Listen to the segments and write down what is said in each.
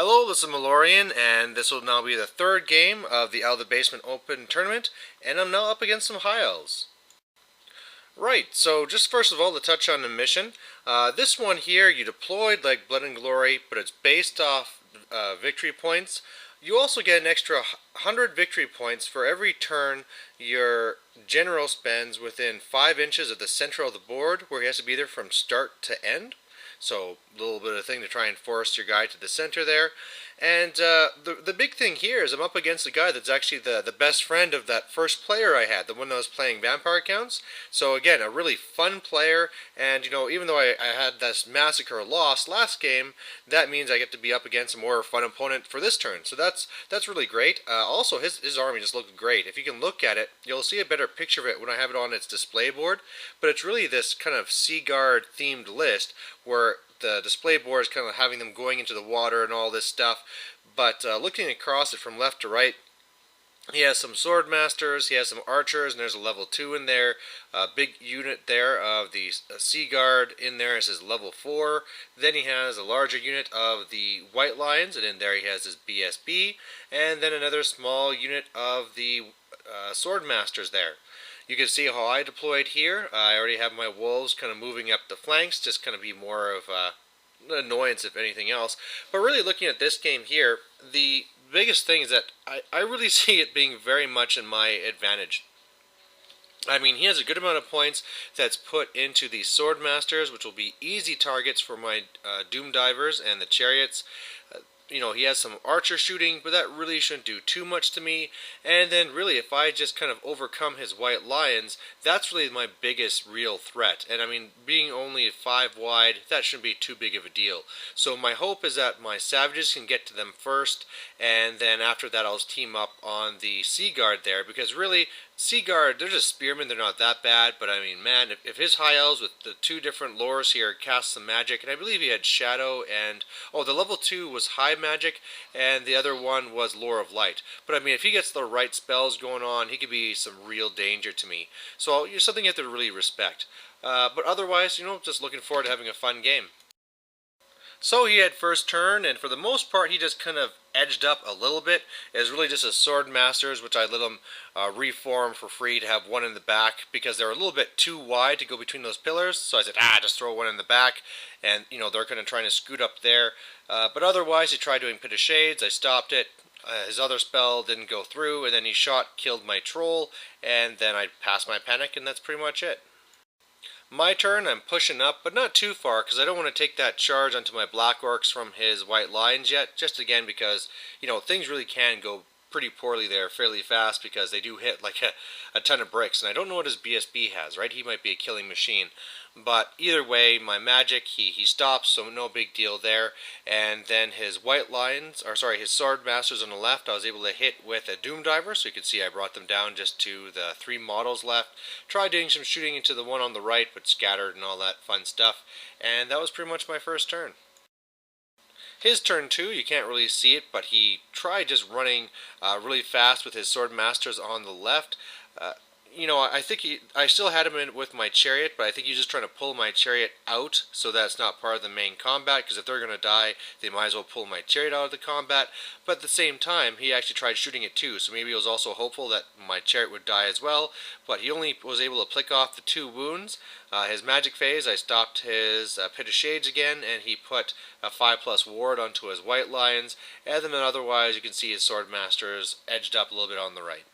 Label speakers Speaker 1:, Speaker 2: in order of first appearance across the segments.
Speaker 1: Hello, this is Malorian, and this will now be the third game of the Out of the Basement Open Tournament, and I'm now up against some High Elves. Right, so just first of all, to touch on the mission, this one here, you deployed like Blood and Glory, but it's based off victory points. You also get an extra 100 victory points for every turn your general spends within 5 inches of the center of the board, where he has to be there from start to end. So a little bit of thing to try and force your guy to the center there. And the big thing here is I'm up against a guy that's actually the best friend of that first player I had, the one that was playing vampire accounts. So again, a really fun player, and even though I had this massacre loss last game, that means I get to be up against a more fun opponent for this turn. So that's really great. Also, his army just looked great. If you can look at it, you'll see a better picture of it when I have it on its display board. But it's really this kind of Sea Guard themed list where the display board is kind of having them going into the water and all this stuff. But looking across it from left to right, he has some sword masters, he has some archers, and there's a level 2 in there. A big unit there of the Sea Guard in there is his level 4. Then he has a larger unit of the White Lions, and in there he has his BSB. And then another small unit of the sword masters there. You can see how I deployed here. I already have my wolves kind of moving up the flanks, just kind of be more of an annoyance if anything else. But really looking at this game here, the biggest thing is that I really see it being very much in my advantage. I mean, he has a good amount of points that's put into the sword masters, which will be easy targets for my doom divers and the chariots. He has some archer shooting, but that really shouldn't do too much to me. And then really, if I just kind of overcome his White Lions, that's really my biggest real threat. And I mean, being only 5 wide, that shouldn't be too big of a deal. So my hope is that my savages can get to them first, and then after that I'll team up on the Sea Guard there, because really, Sea Guard, they're just spearmen, they're not that bad, but I mean, man, if his High Elves with the 2 different lores here cast some magic, and I believe he had Shadow and, the level 2 was High Magic, and the other one was Lore of Light. But I mean, if he gets the right spells going on, he could be some real danger to me. So, something you have to really respect. But otherwise, just looking forward to having a fun game. So he had first turn, and for the most part, he just kind of edged up a little bit. It was really just his sword masters, which I let him reform for free to have one in the back, because they're a little bit too wide to go between those pillars. So I said, just throw one in the back, and they're kind of trying to scoot up there. But otherwise, he tried doing Pit of Shades. I stopped it. His other spell didn't go through, and then he killed my troll, and then I passed my panic, and that's pretty much it. My turn, I'm pushing up, but not too far, because I don't want to take that charge onto my Black Orcs from his White Lions yet, just again because, things really can go pretty poorly there fairly fast, because they do hit like a ton of bricks, and I don't know what his BSB has, right? He might be a killing machine. But either way, my magic, he stops, so no big deal there. And then his his sword masters on the left, I was able to hit with a doom diver, so you can see I brought them down just to the 3 models left. Tried doing some shooting into the one on the right, but scattered and all that fun stuff. And that was pretty much my first turn. His turn 2, you can't really see it, but he tried just running really fast with his sword masters on the left. I think I still had him in with my chariot, but I think he's just trying to pull my chariot out so that's not part of the main combat, because if they're going to die, they might as well pull my chariot out of the combat. But at the same time, he actually tried shooting it too, so maybe he was also hopeful that my chariot would die as well, but he only was able to pick off the 2 wounds. His magic phase, I stopped his Pit of Shades again, and he put a 5+ ward onto his White Lions, and then otherwise you can see his sword masters edged up a little bit on the right.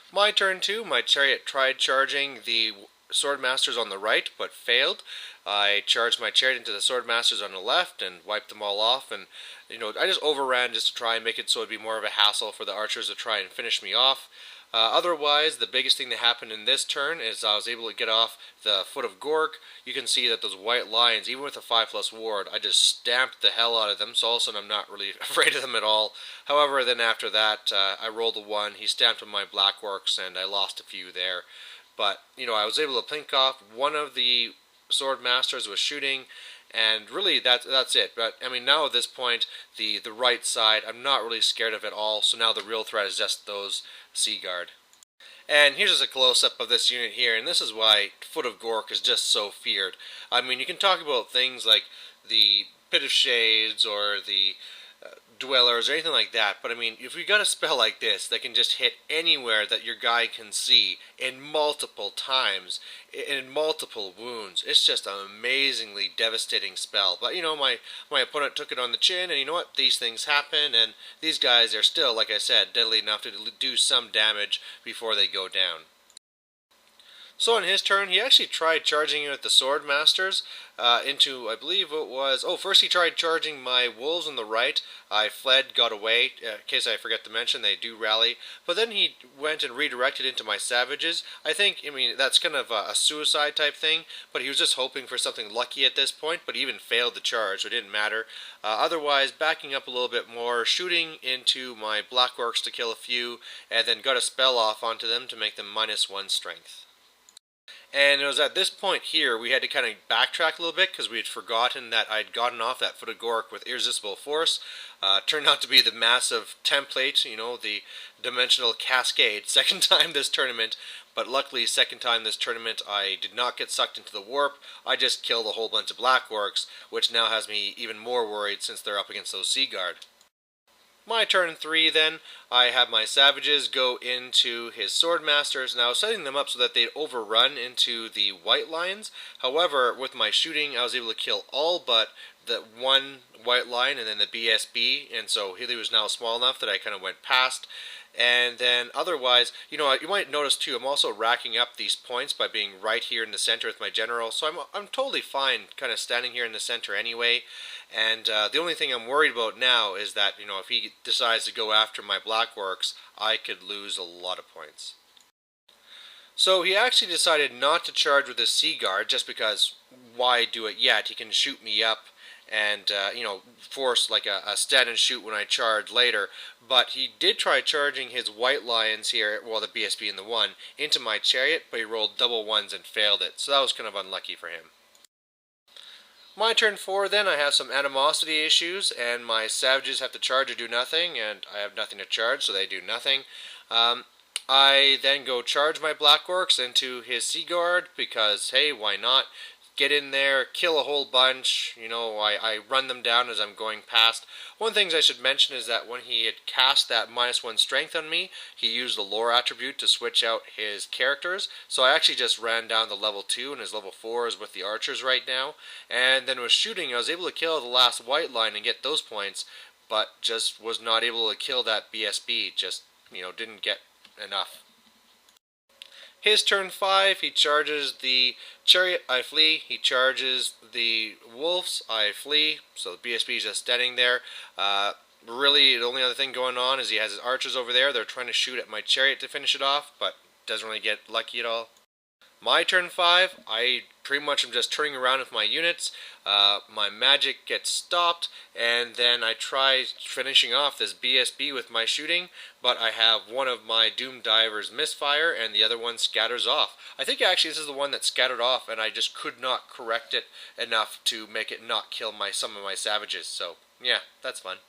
Speaker 1: My turn 2, my chariot tried charging the sword masters on the right, but failed. I charged my chariot into the sword masters on the left and wiped them all off, and I just overran just to try and make it so it'd be more of a hassle for the archers to try and finish me off. Otherwise, the biggest thing that happened in this turn is I was able to get off the Foot of Gork. You can see that those White Lions, even with a 5+ ward, I just stamped the hell out of them, so all of a sudden I'm not really afraid of them at all. However, then after that, I rolled a 1, he stamped on my Black Orcs, and I lost a few there. But, I was able to pink off one of the sword masters was shooting, and really that's it. But I mean, now at this point, the right side I'm not really scared of at all, so now the real threat is just those Sea Guard. And here's just a close-up of this unit here, and this is why Foot of Gork is just so feared. I mean, you can talk about things like the Pit of Shades or the dwellers or anything like that, but I mean, if you got a spell like this that can just hit anywhere that your guy can see in multiple times, in multiple wounds, it's just an amazingly devastating spell. But you know, my opponent took it on the chin, and you know what? These things happen, and these guys are still, like I said, deadly enough to do some damage before they go down. So on his turn, he actually tried charging in with the Sword Masters into, I believe it was... Oh, first he tried charging my wolves on the right. I fled, got away. In case I forget to mention, they do rally. But then he went and redirected into my savages. I mean, that's kind of a suicide type thing, but he was just hoping for something lucky at this point, but he even failed the charge, so it didn't matter. Otherwise, backing up a little bit more, shooting into my Black Orcs to kill a few, and then got a spell off onto them to make them -1 strength. And it was at this point here we had to kind of backtrack a little bit because we had forgotten that I'd gotten off that Foot of Gork with Irresistible Force. Turned out to be the massive template, you know, the dimensional cascade. Second time this tournament, but luckily second time this tournament I did not get sucked into the warp. I just killed a whole bunch of Black Orcs, which now has me even more worried since they're up against those Sea Guard. My turn 3 then, I have my savages go into his sword masters, and I was setting them up so that they'd overrun into the white lines. However, with my shooting, I was able to kill all but the one white line and then the BSB, and so he was now small enough that I kind of went past. And then otherwise, you know, you might notice too, I'm also racking up these points by being right here in the center with my general. So I'm totally fine kind of standing here in the center anyway. And the only thing I'm worried about now is that, you know, if he decides to go after my Black Orcs, I could lose a lot of points. So he actually decided not to charge with his Sea Guard just because why do it yet? He can shoot me up and you know, force like a stand and shoot when I charge later. But he did try charging his white lions here, well, the BSB and the 1, into my chariot, but he rolled double 1s and failed it, so that was kind of unlucky for him. My turn 4 then, I have some animosity issues, and my savages have to charge or do nothing, and I have nothing to charge, so they do nothing. I then go charge my Black Orcs into his Sea Guard, because, hey, why not? Get in there, kill a whole bunch, you know, I run them down as I'm going past. One thing I should mention is that when he had cast that -1 strength on me, he used the lore attribute to switch out his characters, so I actually just ran down to level 2, and his level 4 is with the archers right now. And then with shooting, I was able to kill the last white line and get those points, but just was not able to kill that BSB, just, you know, didn't get enough. His turn 5, he charges the chariot, I flee. He charges the wolves, I flee. So the BSB is just standing there. Really, the only other thing going on is he has his archers over there. They're trying to shoot at my chariot to finish it off, but doesn't really get lucky at all. My turn 5, I pretty much am just turning around with my units. My magic gets stopped, and then I try finishing off this BSB with my shooting, but I have one of my Doom Divers misfire, and the other one scatters off. I think actually this is the one that scattered off, and I just could not correct it enough to make it not kill some of my savages, so yeah, that's fun.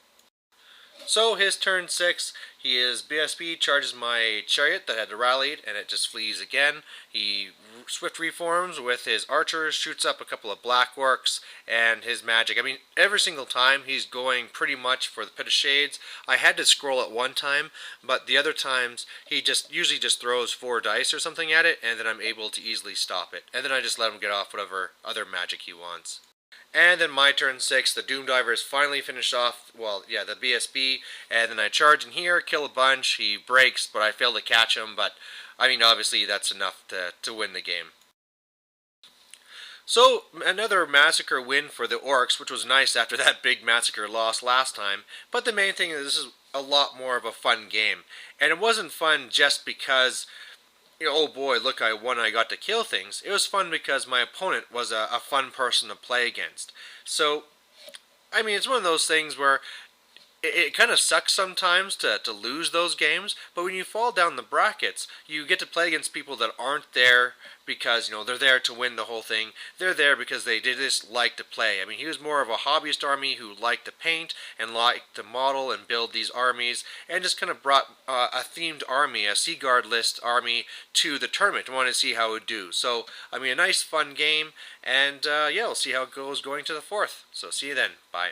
Speaker 1: So his turn 6, his BSB charges my chariot that had rallied, and it just flees again. He swift reforms with his archers, shoots up a couple of Black Orcs, and his magic. I mean, every single time he's going pretty much for the Pit of Shades. I had to scroll at one time, but the other times he usually just throws 4 dice or something at it, and then I'm able to easily stop it. And then I just let him get off whatever other magic he wants. And then my turn 6, the Doom Divers finally finish off, well, yeah, the BSB, and then I charge in here, kill a bunch, he breaks, but I fail to catch him, but, I mean, obviously that's enough to win the game. So, another massacre win for the Orcs, which was nice after that big massacre loss last time, but the main thing is this is a lot more of a fun game, and it wasn't fun just because, you know, oh boy, look, I won, I got to kill things. It was fun because my opponent was a fun person to play against. So, I mean, it's one of those things where it kind of sucks sometimes to lose those games, but when you fall down the brackets, you get to play against people that aren't there because, you know, they're there to win the whole thing. They're there because they just like to play. I mean, he was more of a hobbyist army who liked to paint and liked to model and build these armies, and just kind of brought a themed army, a Sea Guard list army, to the tournament and wanted to see how it would do. So, I mean, a nice, fun game, and yeah, we'll see how it goes going to the 4th. So, see you then. Bye.